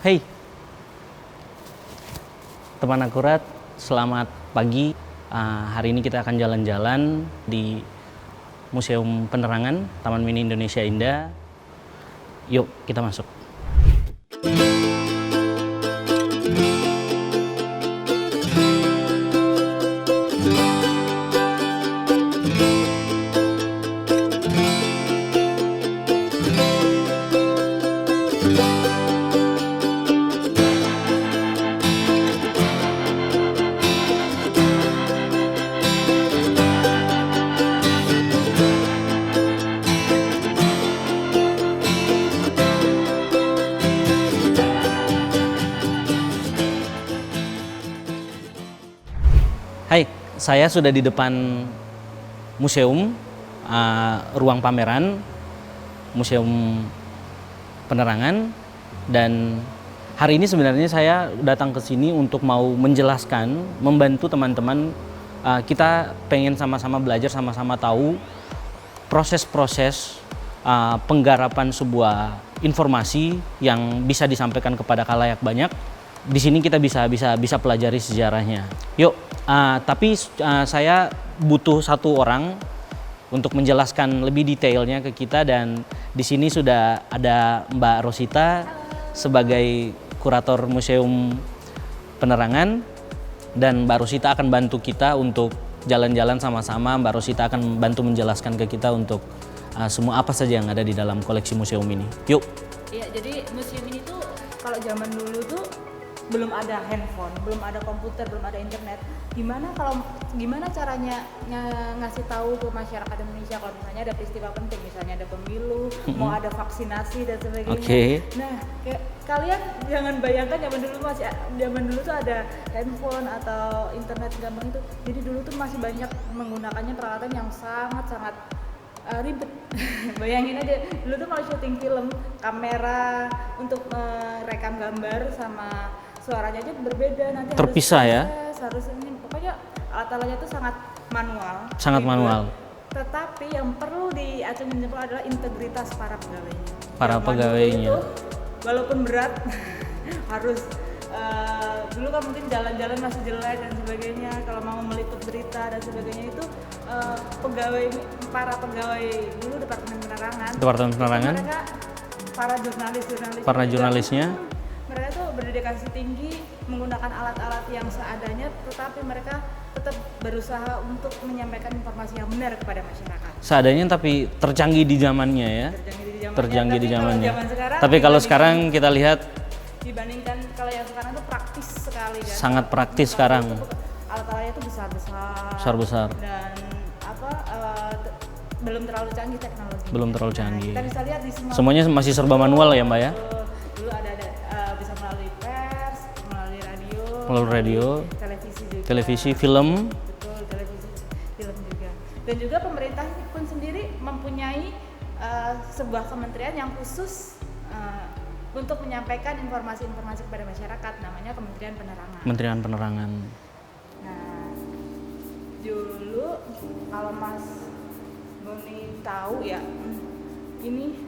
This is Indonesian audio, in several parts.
Hey, teman akurat, selamat pagi. Hari ini kita akan jalan-jalan di Museum Penerangan Taman Mini Indonesia Indah. Yuk, kita masuk. Hai, saya sudah di depan museum, ruang pameran, Museum Penerangan, dan hari ini sebenarnya saya datang ke sini untuk mau menjelaskan, membantu teman-teman. Kita pengen sama-sama belajar, sama-sama tahu proses-proses penggarapan sebuah informasi yang bisa disampaikan kepada khalayak banyak. Di sini kita bisa pelajari sejarahnya. Yuk, tapi saya butuh satu orang untuk menjelaskan lebih detailnya ke kita, dan di sini sudah ada Mbak Rosita sebagai kurator Museum Penerangan, dan Mbak Rosita akan bantu kita untuk jalan-jalan sama-sama. Mbak Rosita akan bantu menjelaskan ke kita untuk semua apa saja yang ada di dalam koleksi museum ini. Yuk. Iya, jadi museum ini tuh kalau zaman dulu tuh belum ada handphone, belum ada komputer, belum ada internet. Gimana caranya ngasih tahu ke masyarakat Indonesia kalau misalnya ada peristiwa penting, misalnya ada pemilu, mau ada vaksinasi dan sebagainya. Okay. Nah, kayak kalian jangan bayangkan zaman dulu tuh ada handphone atau internet gampang itu. Jadi dulu tuh masih banyak menggunakannya peralatan yang sangat-sangat ribet. Bayangin aja, dulu tuh kalau syuting film, kamera untuk merekam gambar sama suaranya aja berbeda, nanti terpisah harus ini, pokoknya alat-alatnya itu sangat manual. Sangat ribet. manual. Tetapi yang perlu diacungi jempol adalah integritas para pegawainya. Para pegawainya. Itu, walaupun berat, harus dulu kan mungkin jalan-jalan masih jelek dan sebagainya. Kalau mau meliput berita dan sebagainya itu para pegawai dulu Departemen Penerangan. Mereka para jurnalisnya. Mereka tuh berdedikasi tinggi menggunakan alat-alat yang seadanya, tetapi mereka tetap berusaha untuk menyampaikan informasi yang benar kepada masyarakat. Seadanya tapi tercanggih di zamannya ya. Tercanggih di zamannya. Tapi kalau sekarang kita lihat dibandingkan kalau yang sekarang tuh praktis sekali kan. Sangat praktis sekarang. Alat-alatnya tuh besar-besar. Besar-besar. Dan belum terlalu canggih teknologi. Belum terlalu canggih. Kita bisa lihat di semuanya masih serba manual ya, Mbak ya. Dulu ada bisa melalui pers, melalui radio, televisi juga. Televisi, film. Betul, televisi, film juga. Dan juga pemerintah pun sendiri mempunyai sebuah kementerian yang khusus untuk menyampaikan informasi-informasi kepada masyarakat, namanya Kementerian Penerangan. Kementerian Penerangan. Nah, dulu kalau Mas Boni tahu ya, ini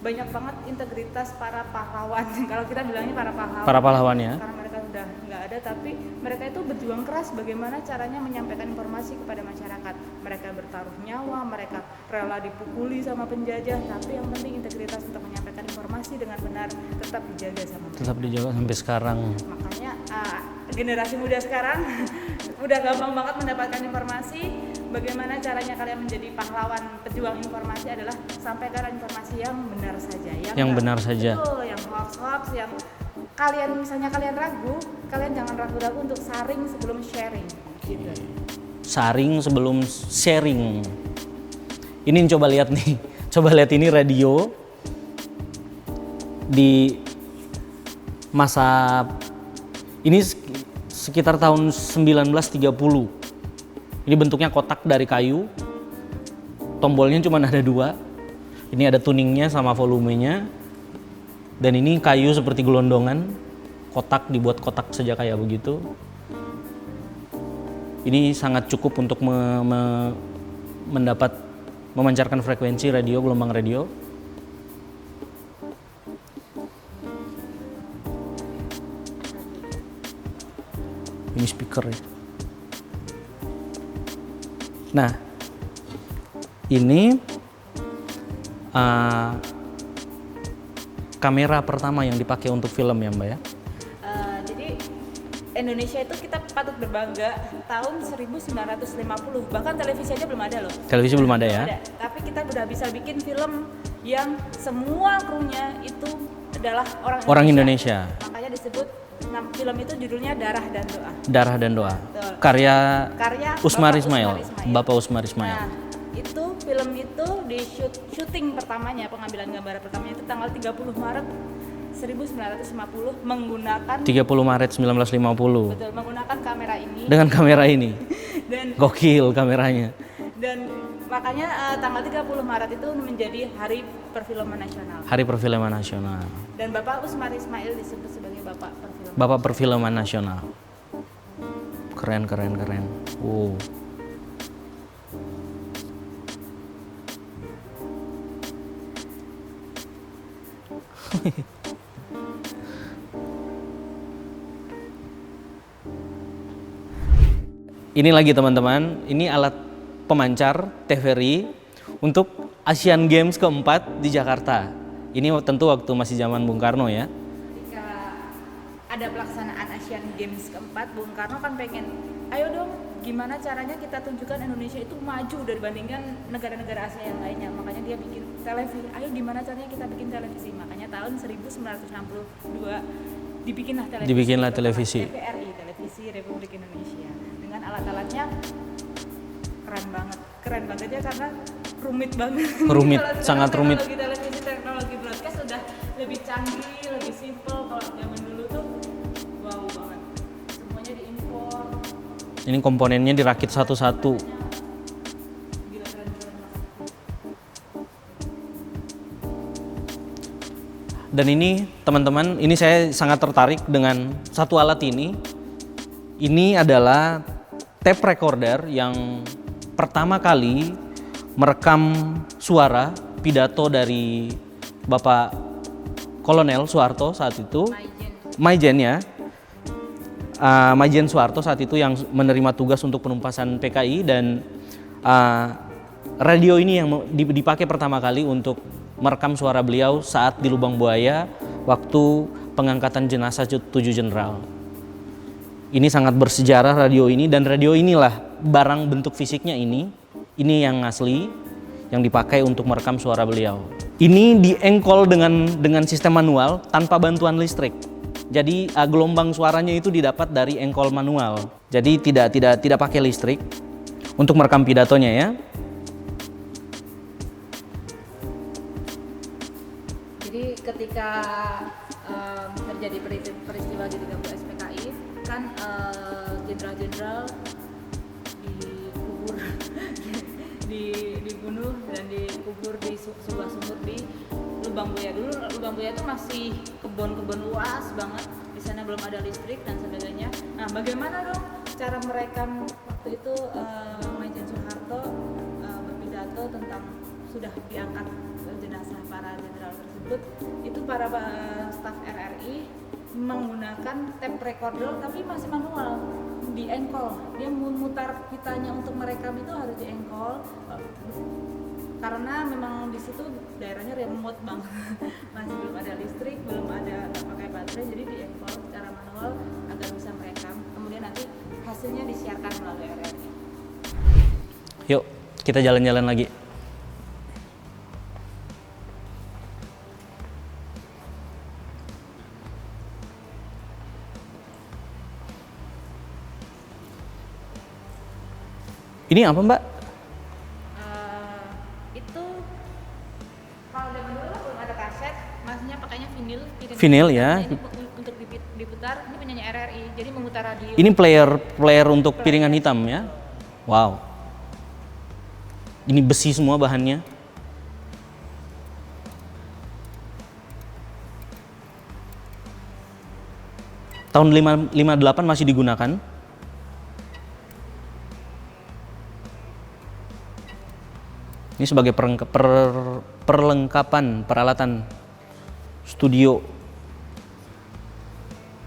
banyak banget integritas para pahlawan. Kalau kita bilangnya para pahlawan. Para pahlawan ya. Karena mereka sudah nggak ada, tapi mereka itu berjuang keras bagaimana caranya menyampaikan informasi kepada masyarakat. Mereka bertaruh nyawa, mereka rela dipukuli sama penjajah, tapi yang penting integritas untuk menyampaikan informasi dengan benar tetap dijaga sama mereka. Tetap dijaga sampai sekarang. Makanya generasi muda sekarang udah gampang banget mendapatkan informasi. Bagaimana caranya kalian menjadi pahlawan pejuang informasi adalah sampaikan informasi yang benar saja. Yang benar saja. Betul, yang hoax, yang kalian ragu, kalian jangan ragu-ragu untuk saring sebelum sharing. Gitu. Saring sebelum sharing. Ini coba lihat nih, coba lihat ini radio di masa ini sekitar tahun 1930. Ini bentuknya kotak dari kayu, tombolnya cuma ada 2. Ini ada tuningnya sama volumenya, dan ini kayu seperti gelondongan, kotak dibuat kotak saja kayak begitu. Ini sangat cukup untuk memancarkan frekuensi radio, gelombang radio. Ini speaker ya. Nah, ini kamera pertama yang dipakai untuk film ya Mbak ya? Jadi Indonesia itu kita patut berbangga tahun 1950, bahkan televisi aja belum ada loh. Televisi belum ada ya? Ada. Tapi kita udah bisa bikin film yang semua krunya itu adalah orang Indonesia. Makanya disebut film itu judulnya Darah dan Doa. Darah dan Doa. Betul. Karya Usmar Bapak Ismail. Usmar Ismail. Bapak Usmar Ismail. Nah, itu film itu di syuting pertamanya, pengambilan gambar pertamanya itu tanggal 30 Maret 1950 menggunakan 30 Maret 1950. betul menggunakan kamera ini. Dengan kamera ini. Dan Gokil kameranya. dan makanya tanggal 30 Maret itu menjadi Hari Perfilman Nasional. Hari Perfilman Nasional. Dan Bapak Usmar Ismail disebut sebagai Bapak Perfilman. Bapak Perfilman Nasional. Keren. Wow. Ini lagi teman-teman, ini alat pemancar TVRI untuk Asian Games keempat di Jakarta. Ini tentu waktu masih zaman Bung Karno ya. Ketika ada pelaksanaan Asian Games keempat, Bung Karno kan pengen, ayo dong gimana caranya kita tunjukkan Indonesia itu maju dibandingkan negara-negara Asia yang lainnya. Makanya dia bikin televisi, ayo gimana caranya kita bikin televisi. Makanya tahun 1962 dibikinlah televisi. TVRI, Televisi Republik Indonesia. Dengan alat-alatnya keren banget ya karena rumit banget. Rumit, sangat rumit. Teknologi broadcast sudah lebih canggih, lebih simple. Kalau zaman dulu tuh wow banget. Semuanya diimpor. Ini komponennya dirakit satu-satu. Gila keren banget. Dan ini teman-teman, ini saya sangat tertarik dengan satu alat ini. Ini adalah tape recorder yang pertama kali merekam suara pidato dari Bapak Kolonel Soeharto saat itu. Maijen ya. Maijen Soeharto saat itu yang menerima tugas untuk penumpasan PKI, dan radio ini yang dipakai pertama kali untuk merekam suara beliau saat di Lubang Buaya waktu pengangkatan jenazah 7 jenderal. Ini sangat bersejarah radio ini, dan radio inilah barang bentuk fisiknya ini yang asli yang dipakai untuk merekam suara beliau. Ini diengkol dengan sistem manual tanpa bantuan listrik. Jadi gelombang suaranya itu didapat dari engkol manual. Jadi tidak pakai listrik untuk merekam pidatonya ya. Jadi ketika terjadi peristiwa di 30 SPKI kan jenderal-jenderal dikubur dibunuh dan dikubur di sebuah sumur di Lubang Buaya. Dulu Lubang Buaya itu masih kebun-kebun luas banget, di sana belum ada listrik dan sebagainya. Nah, bagaimana dong cara merekam waktu itu Maijen Soeharto berpidato tentang sudah diangkat jenazah para jenderal tersebut? Itu para staf RRI menggunakan tape recorder tapi masih manual, diengkol. Dia memutar pitanya untuk merekam itu harus diengkol karena memang di situ daerahnya remote banget. Masih belum ada listrik, belum ada pakai baterai, jadi diengkol secara manual agar bisa merekam. Kemudian nanti hasilnya disiarkan melalui RRI. Yuk, kita jalan-jalan lagi. Ini apa Mbak? Itu kalau zaman dulu belum ada kaset, maksudnya pakainya vinil. Vinil ya. Ini untuk diputar, ini penyanyi RRI, jadi memutar radio. Ini player untuk piringan hitam ya. Wow. Ini besi semua bahannya. Tahun 58 masih digunakan. Ini sebagai perlengkapan peralatan studio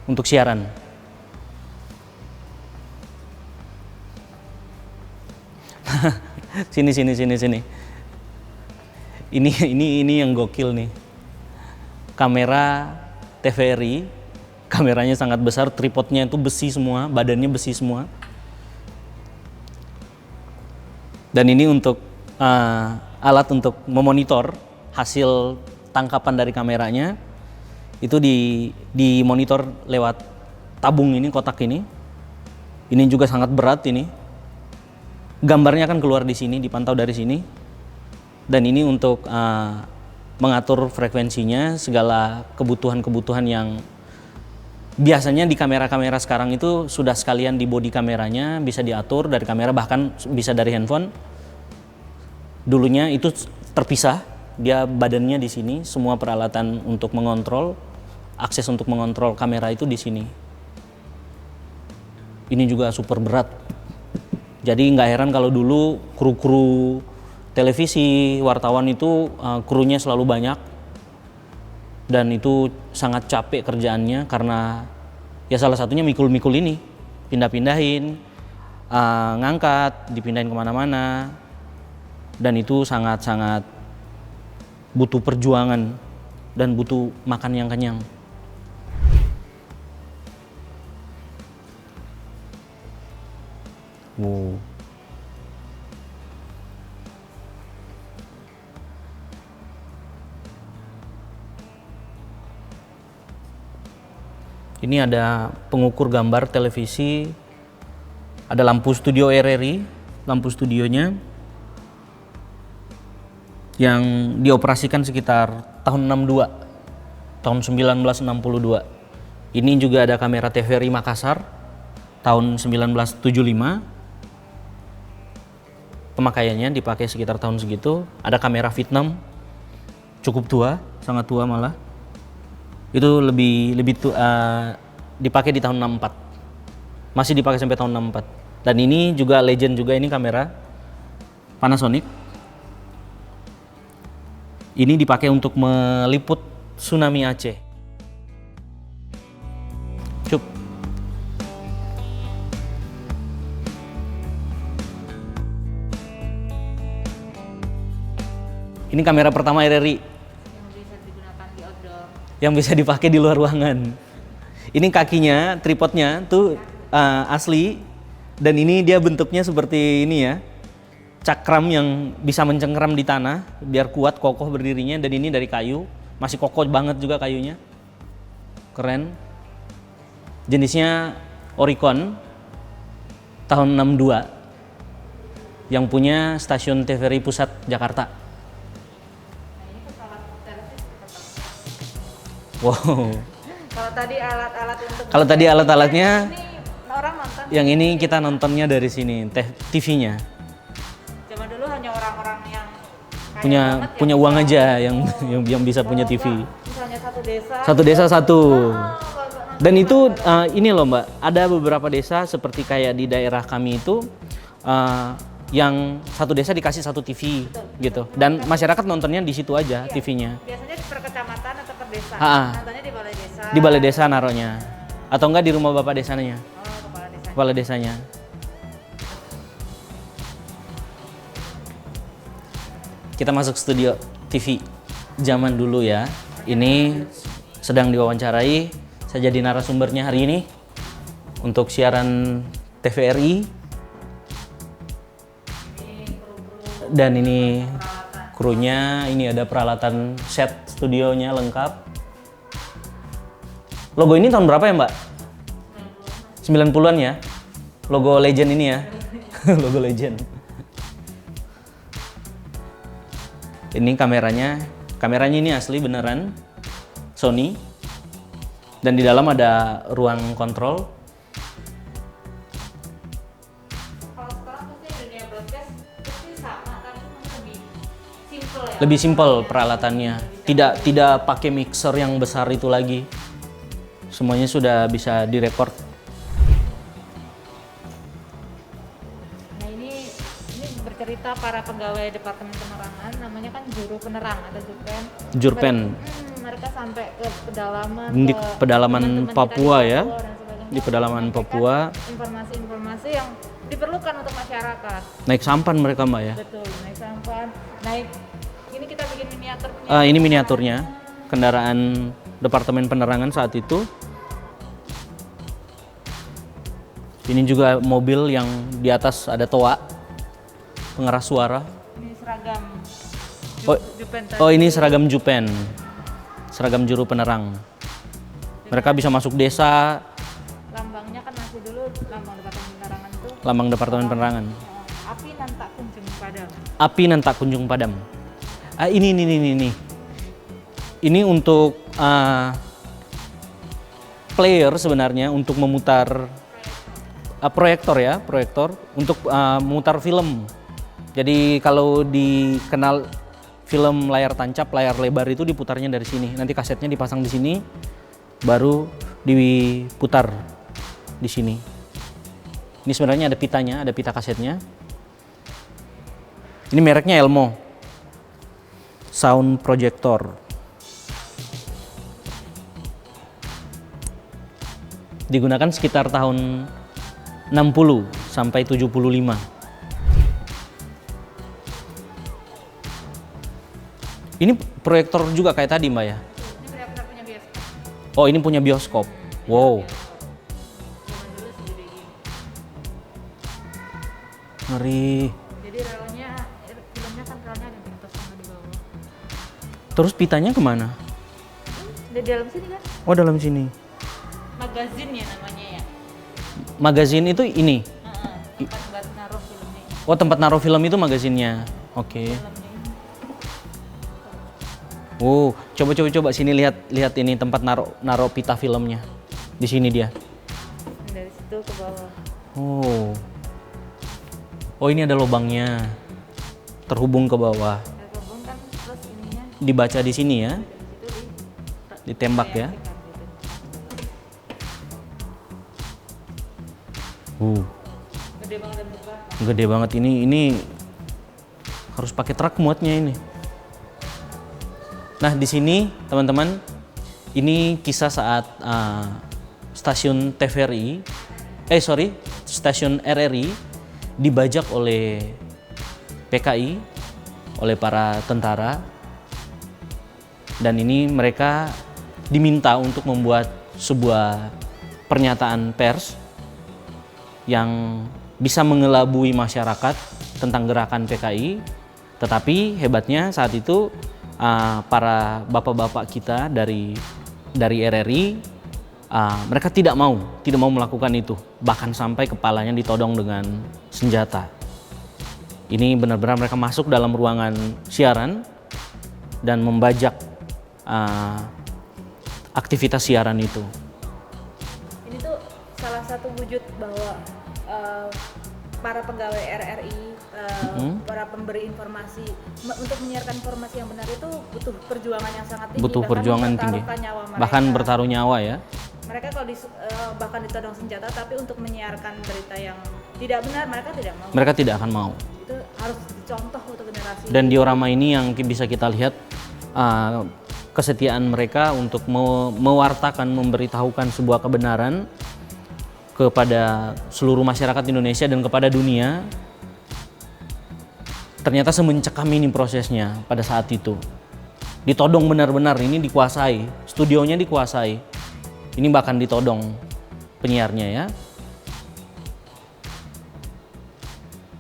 untuk siaran. Sini sini sini sini. Ini yang gokil nih. Kamera TVRI, kameranya sangat besar, tripodnya itu besi semua, badannya besi semua. Dan ini untuk alat untuk memonitor hasil tangkapan dari kameranya. Itu dimonitor lewat tabung ini, kotak ini. Ini juga sangat berat ini. Gambarnya akan keluar di sini, dipantau dari sini. Dan ini untuk mengatur frekuensinya, segala kebutuhan-kebutuhan yang biasanya di kamera-kamera sekarang itu sudah sekalian di bodi kameranya, bisa diatur dari kamera, bahkan bisa dari handphone. Dulunya itu terpisah, dia badannya di sini, semua peralatan untuk mengontrol, akses untuk mengontrol kamera itu di sini. Ini juga super berat. Jadi nggak heran kalau dulu kru-kru televisi, wartawan itu krunya selalu banyak. Dan itu sangat capek kerjaannya karena ya salah satunya mikul-mikul ini. Pindah-pindahin, ngangkat, dipindahin kemana-mana. Dan itu sangat-sangat butuh perjuangan dan butuh makan yang kenyang. Wow. Ini ada pengukur gambar televisi, ada lampu studio RRI, lampu studionya yang dioperasikan sekitar tahun 62, tahun 1962. Ini juga ada kamera TVRI Makassar tahun 1975. Pemakaiannya dipakai sekitar tahun segitu. Ada kamera Vietnam, cukup tua, sangat tua malah. Itu dipakai di tahun 64. Masih dipakai sampai tahun 64. Dan ini juga legend juga, ini kamera Panasonic. Ini dipakai untuk meliput tsunami Aceh. Cup. Ini kamera pertama RRI. Yang bisa dipakai di luar ruangan. Ini kakinya, tripodnya tuh asli, dan ini dia bentuknya seperti ini ya, cakram yang bisa mencengkram di tanah biar kuat kokoh berdirinya, dan ini dari kayu, masih kokoh banget juga kayunya, keren. Jenisnya Oricon tahun 62 yang punya stasiun TVRI Pusat Jakarta. Wow. Kalau tadi alat-alatnya, ini orang nonton. Yang ini kita nontonnya dari sini, TV-nya. Zaman dulu hanya orang-orang yang Punya uang aja yang bisa punya TV. Misalnya Satu desa satu. Dan itu ini loh Mbak, ada beberapa desa seperti kayak di daerah kami itu yang satu desa dikasih satu TV. Betul, gitu. Dan masyarakat nontonnya di situ aja, iya, TV-nya. Biasanya per kecamatan atau per desa. Nontonnya di balai desa. Di balai desa naruhnya. Atau enggak di rumah bapak desanya. Kepala desanya. Kita masuk studio TV zaman dulu ya. Ini sedang diwawancarai. Saya jadi narasumbernya hari ini untuk siaran TVRI. Dan ini krunya, ini ada peralatan set studionya lengkap. Logo ini tahun berapa ya Mbak? 90-an ya? Logo Legend ini ya? Logo Legend. Ini kameranya ini asli beneran Sony. Dan di dalam ada ruang kontrol. Lebih simpel peralatannya, tidak pakai mixer yang besar itu lagi. Semuanya sudah bisa direkord. Nah ini bercerita para pegawai Departemen Penerangan, namanya kan juru penerang atau jurpen. Jurpen. Mereka sampai ke pedalaman, di pedalaman Papua ya. di pedalaman menyampaikan Papua. informasi-informasi yang diperlukan untuk masyarakat. Naik sampan mereka Mbak ya. Betul, naik sampan, naik ini kita bikin miniaturnya. Ini miniaturnya kendaraan Departemen Penerangan saat itu. Ini juga mobil yang di atas ada toa pengeras suara. Ini seragam Jupen tadi. Oh ini seragam Jupen, seragam juru penerang. Mereka bisa masuk desa. Lambangnya kan masih dulu lambang Departemen Penerangan itu. Lambang Departemen Penerangan. Api nan tak kunjung padam. Api nan tak kunjung padam. Ini. Ini untuk player sebenarnya untuk memutar proyektor untuk memutar film. Jadi kalau dikenal film layar tancap, layar lebar itu diputarnya dari sini. Nanti kasetnya dipasang di sini, baru diputar di sini. Ini sebenarnya ada pitanya, ada pita kasetnya. Ini mereknya Elmo Sound Projector. Digunakan sekitar tahun 60 sampai 75. Ini proyektor juga kayak tadi Mbak ya? Ini benar-benar punya bioskop. Oh ini punya bioskop. Wow. Zaman dulu segede gini. Ngeri. Jadi relnya, filmnya kan relnya ada di atas sama di bawah. Terus pitanya kemana? Di dalam sini kan? Oh dalam sini. Magazin ya namanya ya. Magazin itu ini. Tempat buat naruh filmnya. Oh tempat naruh film itu magazinnya. Oke. Filmnya. Oh coba sini lihat ini tempat naruh pita filmnya. Di sini dia. Dari situ ke bawah. Oh. Oh ini ada lubangnya. Terhubung ke bawah. Dari kebun kan terus ininya Dibaca di sini ya. dari situ Ditembak ya. gitu. Gede banget dan besar. Gede banget ini harus pakai truk muatnya ini. Nah di sini teman-teman, ini kisah saat stasiun TVRI, stasiun RRI dibajak oleh PKI, oleh para tentara, dan ini mereka diminta untuk membuat sebuah pernyataan pers yang bisa mengelabui masyarakat tentang gerakan PKI, tetapi hebatnya saat itu para bapak-bapak kita dari RRI mereka tidak mau melakukan itu, bahkan sampai kepalanya ditodong dengan senjata. Ini benar-benar mereka masuk dalam ruangan siaran dan membajak aktivitas siaran itu. Ini tuh salah satu wujud bahwa para pegawai RRI, para pemberi informasi untuk menyiarkan informasi yang benar itu butuh perjuangan yang sangat tinggi. Butuh perjuangan tinggi, bahkan bertaruh nyawa ya. Mereka kalau bahkan ditodong senjata, tapi untuk menyiarkan berita yang tidak benar mereka tidak mau. Mereka tidak akan mau. Itu harus dicontoh untuk generasi. Dan diorama ini yang bisa kita lihat kesetiaan mereka untuk mewartakan, memberitahukan sebuah kebenaran kepada seluruh masyarakat Indonesia dan kepada dunia. Ternyata semencekam ini prosesnya pada saat itu. Ditodong benar-benar, ini dikuasai, studionya dikuasai. Ini bahkan ditodong penyiarnya ya.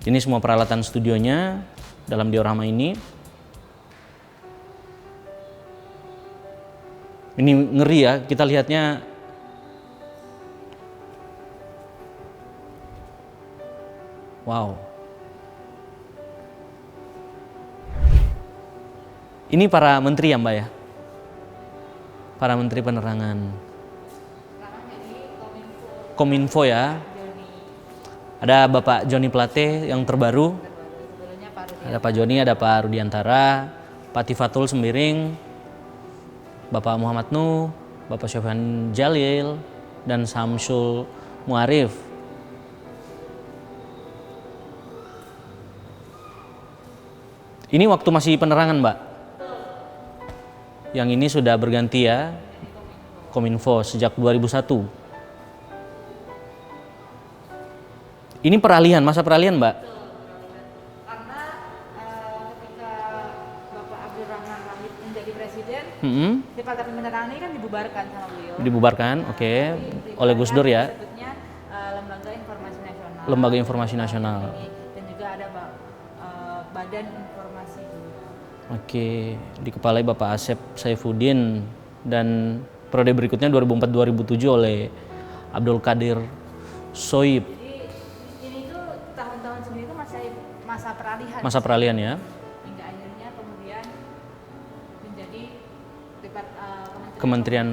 Ini semua peralatan studionya dalam diorama ini. Ini ngeri ya, kita lihatnya. Wow. Ini para menteri ya Mbak ya? Para menteri penerangan. Kominfo ya. Ada Bapak Joni Plate yang terbaru. Ada Pak Joni, ada Pak Rudiantara, Pak Tifatul Sembiring, Bapak Muhammad Nuh, Bapak Sofyan Jalil, dan Samsul Muarif. Ini waktu masih penerangan Mbak? Yang ini sudah berganti ya, Kominfo sejak 2001. Ini peralihan, masa peralihan, Mbak? Karena ketika Bapak Abdurrahman Wahid menjadi presiden, Departemen Penerangan ini kan dibubarkan sama beliau. Dibubarkan, oke. Oleh Gus Dur ya. Sebutnya Lembaga Informasi Nasional. Lembaga Informasi Nasional. Dan juga ada Badan Informasi. Oke, dikepalai Bapak Asep Saifuddin dan periode berikutnya 2004-2007 oleh Abdul Qadir Soib. Jadi ini tuh tahun-tahun sebelum itu masih masa peralihan. Masa peralihan ya. Hingga akhirnya kemudian menjadi Kementerian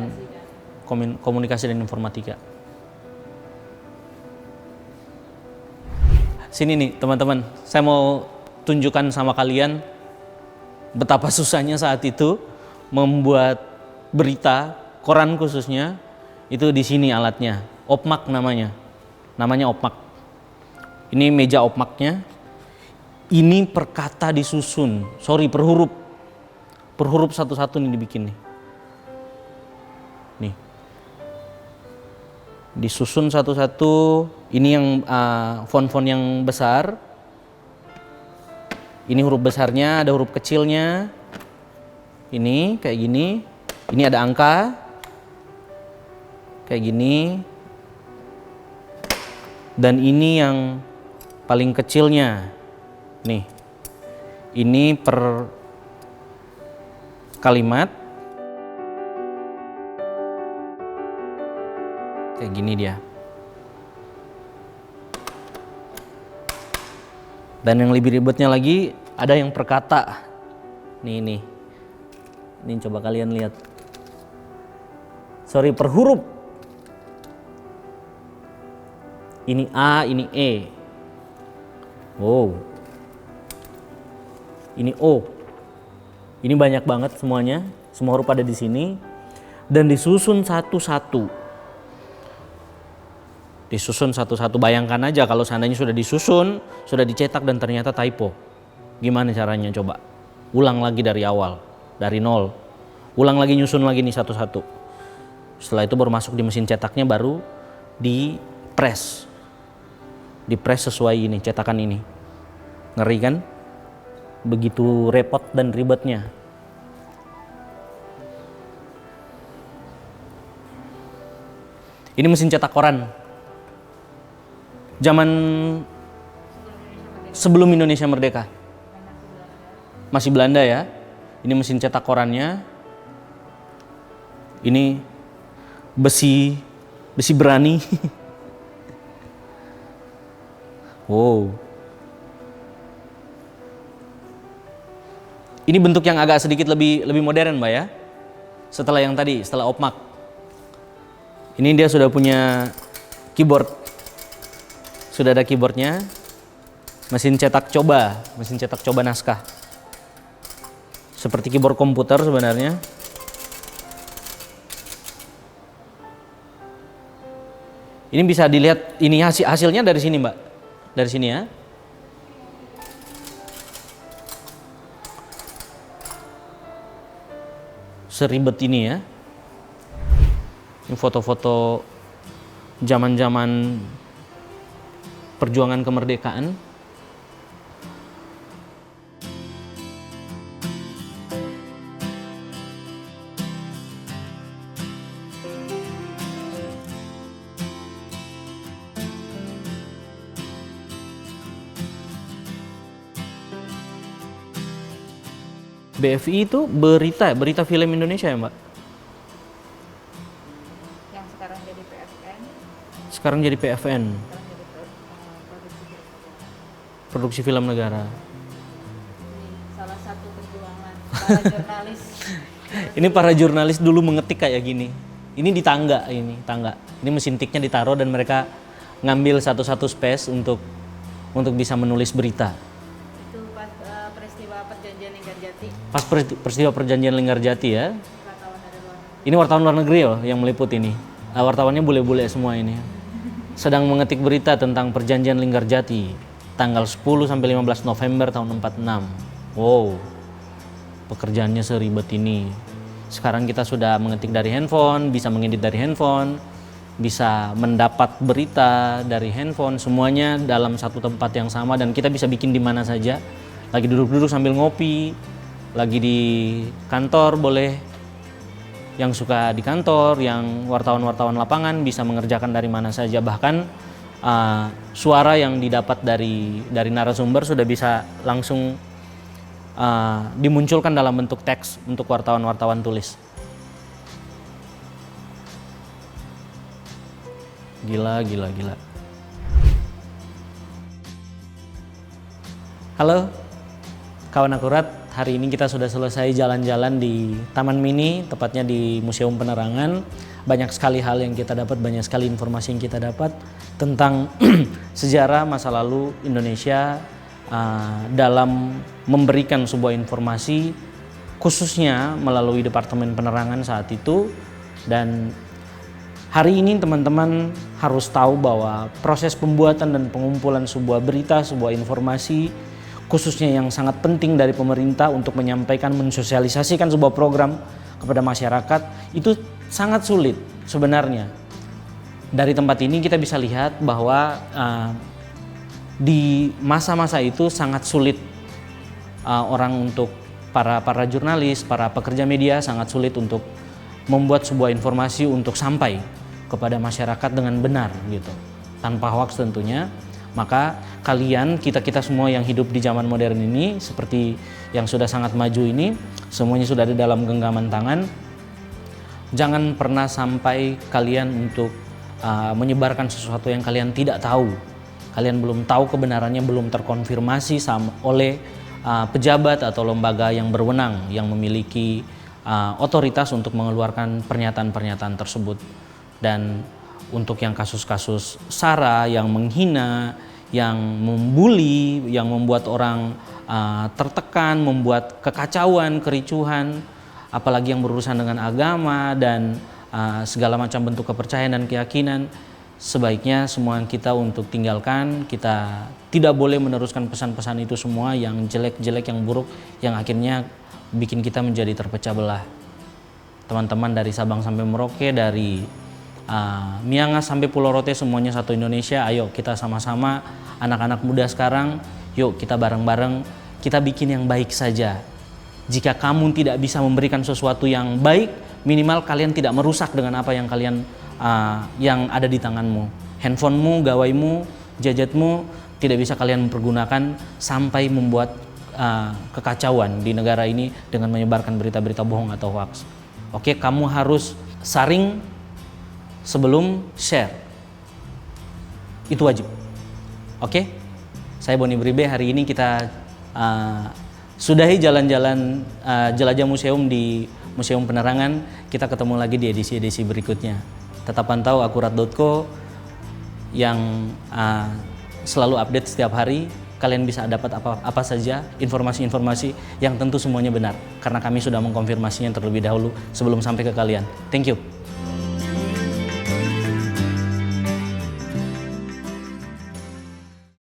Komunikasi dan Informatika. Sini nih teman-teman, saya mau tunjukkan sama kalian betapa susahnya saat itu membuat berita, koran khususnya, itu di sini alatnya, opmak namanya opmak. Ini meja opmaknya, ini per kata disusun, per huruf satu-satu nih dibikin nih. Nih, disusun satu-satu, ini yang font-font yang besar. Ini huruf besarnya, ada huruf kecilnya. Ini kayak gini. Ini ada angka. Kayak gini. Dan ini yang paling kecilnya. Nih. Ini per kalimat. Kayak gini dia. Dan yang lebih ribetnya lagi ada yang per kata. Nih. Ini coba kalian lihat. Per huruf. Ini A, ini E. Wow. Ini O. Ini banyak banget semuanya. Semua huruf ada di sini dan disusun satu-satu. Bayangkan aja kalau seandainya sudah disusun, sudah dicetak dan ternyata typo. Gimana caranya coba? Ulang lagi dari awal, dari nol. Ulang lagi, nyusun lagi nih satu-satu. Setelah itu baru masuk di mesin cetaknya, baru di press. Di press sesuai ini, cetakan ini. Ngeri kan? Begitu repot dan ribetnya. Ini mesin cetak koran. Zaman sebelum Indonesia merdeka. Masih Belanda ya. Ini mesin cetak korannya. Ini besi berani. Wow. Ini bentuk yang agak sedikit lebih modern, Mbak ya. Setelah yang tadi, setelah opmak. Ini dia sudah punya keyboard. Sudah ada keyboardnya, mesin cetak coba naskah. Seperti keyboard komputer sebenarnya. Ini bisa dilihat, ini hasilnya dari sini, Mbak. Dari sini ya. Seribet ini ya. Ini foto-foto zaman-zaman perjuangan kemerdekaan. BFI itu berita film Indonesia ya, Mbak? Yang sekarang jadi PFN. Sekarang jadi PFN. Produksi film negara. Salah satu perjuangan para jurnalis. Ini para jurnalis dulu mengetik kayak gini. Ini di tangga ini. Ini mesin tiknya ditaruh dan mereka ngambil satu-satu space untuk bisa menulis berita. Itu pas peristiwa perjanjian Linggarjati. Pas peristiwa perjanjian Linggarjati ya. Wartawan dari luar negeri. Ini wartawan luar negeri loh yang meliput ini. Wartawannya bule-bule semua ini. Sedang mengetik berita tentang perjanjian Linggarjati. Tanggal 10 sampai 15 November tahun 46. Wow. Pekerjaannya seribet ini. Sekarang kita sudah mengetik dari handphone, bisa mengedit dari handphone. bisa mendapat berita dari handphone, semuanya dalam satu tempat yang sama dan kita bisa bikin di mana saja. Lagi duduk-duduk sambil ngopi, lagi di kantor boleh, yang suka di kantor, yang wartawan-wartawan lapangan bisa mengerjakan dari mana saja. Bahkan suara yang didapat dari narasumber sudah bisa langsung dimunculkan dalam bentuk teks untuk wartawan-wartawan tulis. Gila. Halo, kawan akurat. Hari ini kita sudah selesai jalan-jalan di Taman Mini, tepatnya di Museum Penerangan. Banyak sekali hal yang kita dapat, banyak sekali informasi yang kita dapat tentang sejarah masa lalu Indonesia dalam memberikan sebuah informasi, khususnya melalui Departemen Penerangan saat itu. Dan hari ini teman-teman harus tahu bahwa proses pembuatan dan pengumpulan sebuah berita, sebuah informasi, khususnya yang sangat penting dari pemerintah untuk menyampaikan, mensosialisasikan sebuah program kepada masyarakat, itu sangat sulit sebenarnya. Dari tempat ini kita bisa lihat bahwa di masa-masa itu sangat sulit orang untuk para jurnalis, para pekerja media sangat sulit untuk membuat sebuah informasi untuk sampai kepada masyarakat dengan benar gitu, tanpa hoax tentunya. Maka kalian, kita semua yang hidup di zaman modern ini, seperti yang sudah sangat maju ini, semuanya sudah ada dalam genggaman tangan. Jangan pernah sampai kalian untuk menyebarkan sesuatu yang kalian tidak tahu. Kalian belum tahu kebenarannya, belum terkonfirmasi oleh pejabat atau lembaga yang berwenang, yang memiliki otoritas untuk mengeluarkan pernyataan-pernyataan tersebut. Dan untuk yang kasus-kasus SARA yang menghina, yang membuli, yang membuat orang tertekan, membuat kekacauan, kericuhan, apalagi yang berurusan dengan agama dan segala macam bentuk kepercayaan dan keyakinan, sebaiknya semua kita untuk tinggalkan. Kita tidak boleh meneruskan pesan-pesan itu semua yang jelek-jelek, yang buruk, yang akhirnya bikin kita menjadi terpecah belah. Teman-teman dari Sabang sampai Merauke, dari Miangas sampai Pulau Rote, semuanya satu Indonesia. Ayo kita sama-sama, anak-anak muda sekarang, yuk kita bareng-bareng, kita bikin yang baik saja. Jika kamu tidak bisa memberikan sesuatu yang baik, minimal kalian tidak merusak dengan apa yang kalian yang ada di tanganmu. Handphonemu, gawaimu, gadgetmu tidak bisa kalian pergunakan sampai membuat kekacauan di negara ini dengan menyebarkan berita-berita bohong atau hoax. Oke, kamu harus saring sebelum share. Itu wajib. Oke? Saya Boni Bribe, hari ini kita sudahi jalan-jalan jelajah museum di Museum Penerangan. Kita ketemu lagi di edisi-edisi berikutnya. Tetap pantau akurat.co yang selalu update setiap hari. Kalian bisa dapat apa saja informasi-informasi yang tentu semuanya benar, karena kami sudah mengkonfirmasinya terlebih dahulu sebelum sampai ke kalian. Thank you.